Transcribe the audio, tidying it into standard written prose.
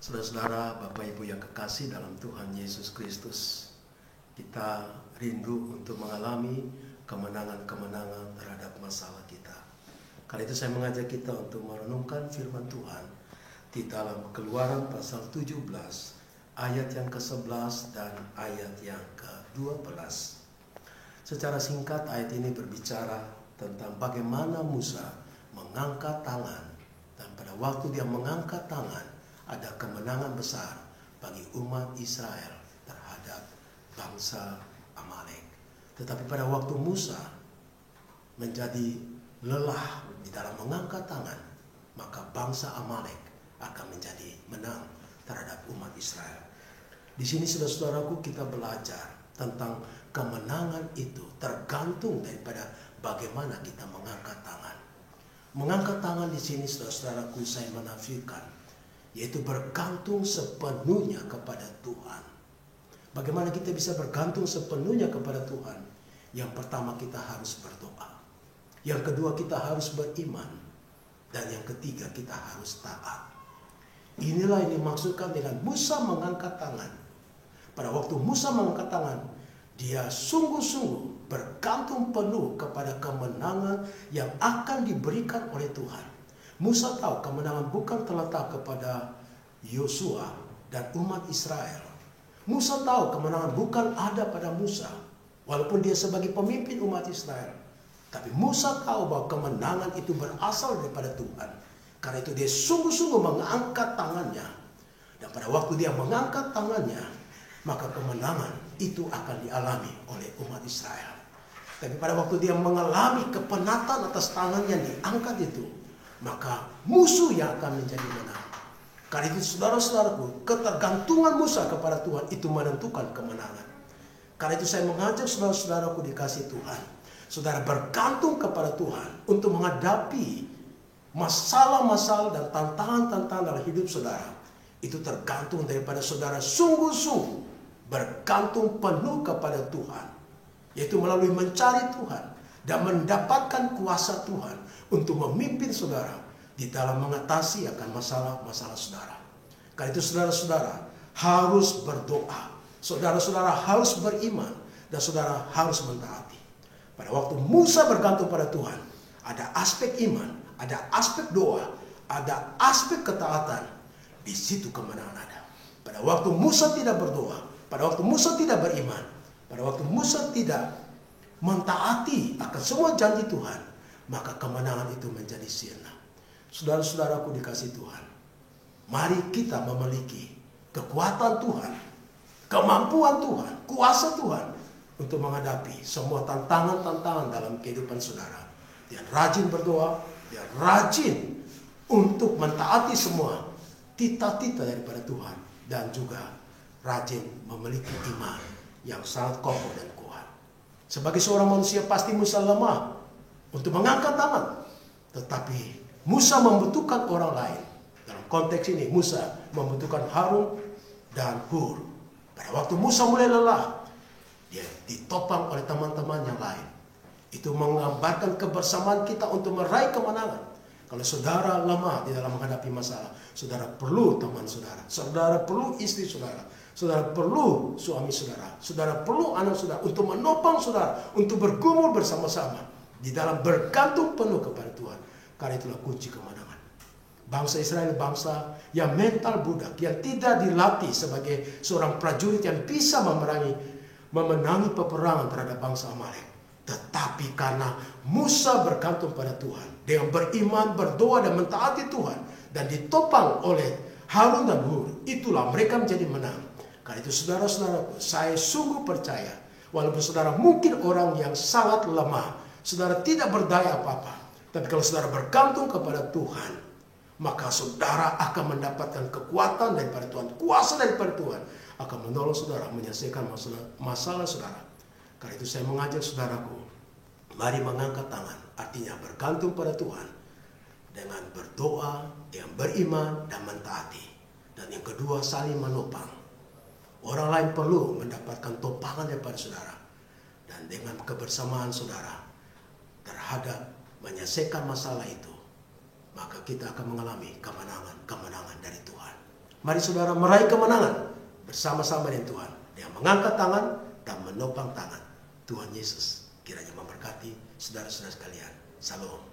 Saudara-saudara, Bapak Ibu yang kekasih dalam Tuhan Yesus Kristus, kita rindu untuk mengalami kemenangan-kemenangan terhadap masalah kita. Kali itu saya mengajak kita untuk merenungkan firman Tuhan di dalam Keluaran pasal 17 ayat yang ke-11 dan ayat yang ke-12. Secara singkat ayat ini berbicara tentang bagaimana Musa mengangkat tangan, dan pada waktu dia mengangkat tangan ada kemenangan besar bagi umat Israel terhadap bangsa Amalek. Tetapi pada waktu Musa menjadi lelah di dalam mengangkat tangan, maka bangsa Amalek akan menjadi menang terhadap umat Israel. Di sini saudara-saudaraku, kita belajar tentang kemenangan itu tergantung daripada bagaimana kita mengangkat tangan. Mengangkat tangan di sini saudara-saudaraku saya menafikan, yaitu bergantung sepenuhnya kepada Tuhan. Bagaimana kita bisa bergantung sepenuhnya kepada Tuhan? Yang pertama, kita harus berdoa. Yang kedua, kita harus beriman. Dan yang ketiga, kita harus taat. Inilah yang dimaksudkan dengan Musa mengangkat tangan. Pada waktu Musa mengangkat tangan, dia sungguh-sungguh bergantung penuh kepada kemenangan yang akan diberikan oleh Tuhan. Musa tahu kemenangan bukan terletak kepada Yosua dan umat Israel. Musa tahu kemenangan bukan ada pada Musa, walaupun dia sebagai pemimpin umat Israel. Tapi Musa tahu bahwa kemenangan itu berasal daripada Tuhan. Karena itu dia sungguh-sungguh mengangkat tangannya. Dan pada waktu dia mengangkat tangannya, maka kemenangan itu akan dialami oleh umat Israel. Tapi pada waktu dia mengalami kepenatan atas tangan yang diangkat itu, maka musuh yang akan menjadi menang. Karena itu saudara-saudaraku, ketergantungan Musa kepada Tuhan itu menentukan kemenangan. Karena itu saya mengajak saudara-saudaraku dikasih Tuhan, saudara bergantung kepada Tuhan untuk menghadapi masalah-masalah dan tantangan-tantangan dalam hidup saudara. Itu tergantung daripada saudara sungguh-sungguh bergantung penuh kepada Tuhan, yaitu melalui mencari Tuhan dan mendapatkan kuasa Tuhan untuk memimpin saudara di dalam mengatasi akan masalah-masalah saudara. Karena itu saudara-saudara harus berdoa, saudara-saudara harus beriman, dan saudara harus mentaati. Pada waktu Musa bergantung pada Tuhan, ada aspek iman, ada aspek doa, ada aspek ketaatan. Di situ kemenangan ada. Pada waktu Musa tidak berdoa, pada waktu Musa tidak beriman, pada waktu Musa tidak mentaati akan semua janji Tuhan, maka kemenangan itu menjadi sirna. Saudara-saudaraku dikasih Tuhan, mari kita memiliki kekuatan Tuhan, kemampuan Tuhan, kuasa Tuhan untuk menghadapi semua tantangan-tantangan dalam kehidupan saudara. Dia rajin berdoa, dia rajin untuk mentaati semua tita-tita daripada Tuhan, dan juga rajin memiliki iman yang sangat kokoh dan kuat. Sebagai seorang manusia pasti Musa lemah untuk mengangkat tangan, tetapi Musa membutuhkan orang lain. Dalam konteks ini Musa membutuhkan Harun dan Hur. Pada waktu Musa mulai lelah, dia ditopang oleh teman-teman yang lain. Itu menggambarkan kebersamaan kita untuk meraih kemenangan. Kalau saudara lemah di dalam menghadapi masalah, saudara perlu teman saudara, saudara perlu istri saudara, saudara perlu suami saudara, saudara perlu anak saudara untuk menopang saudara, untuk bergumul bersama-sama di dalam bergantung penuh kepada Tuhan. Karena itulah kunci kemenangan. Bangsa Israel bangsa yang mental budak, yang tidak dilatih sebagai seorang prajurit yang bisa memenangi peperangan terhadap bangsa Amalek. Tetapi karena Musa bergantung pada Tuhan, dengan beriman, berdoa dan mentaati Tuhan, dan ditopang oleh Harun dan Hur, itulah mereka menjadi menang. Karena itu saudara-saudaraku, saya sungguh percaya, walaupun saudara mungkin orang yang sangat lemah, saudara tidak berdaya apa-apa, tapi kalau saudara bergantung kepada Tuhan, maka saudara akan mendapatkan kekuatan daripada Tuhan, kuasa daripada Tuhan akan menolong saudara menyelesaikan masalah saudara. Karena itu saya mengajak saudaraku, mari mengangkat tangan, artinya bergantung pada Tuhan dengan berdoa, yang beriman dan mentaati. Dan yang kedua, saling menopang. Orang lain perlu mendapatkan topangan daripada saudara. Dan dengan kebersamaan saudara terhadap menyelesaikan masalah itu, maka kita akan mengalami kemenangan-kemenangan dari Tuhan. Mari saudara meraih kemenangan bersama-sama dengan Tuhan. Dia mengangkat tangan dan menopang tangan. Tuhan Yesus kiranya memberkati saudara-saudara sekalian. Salam.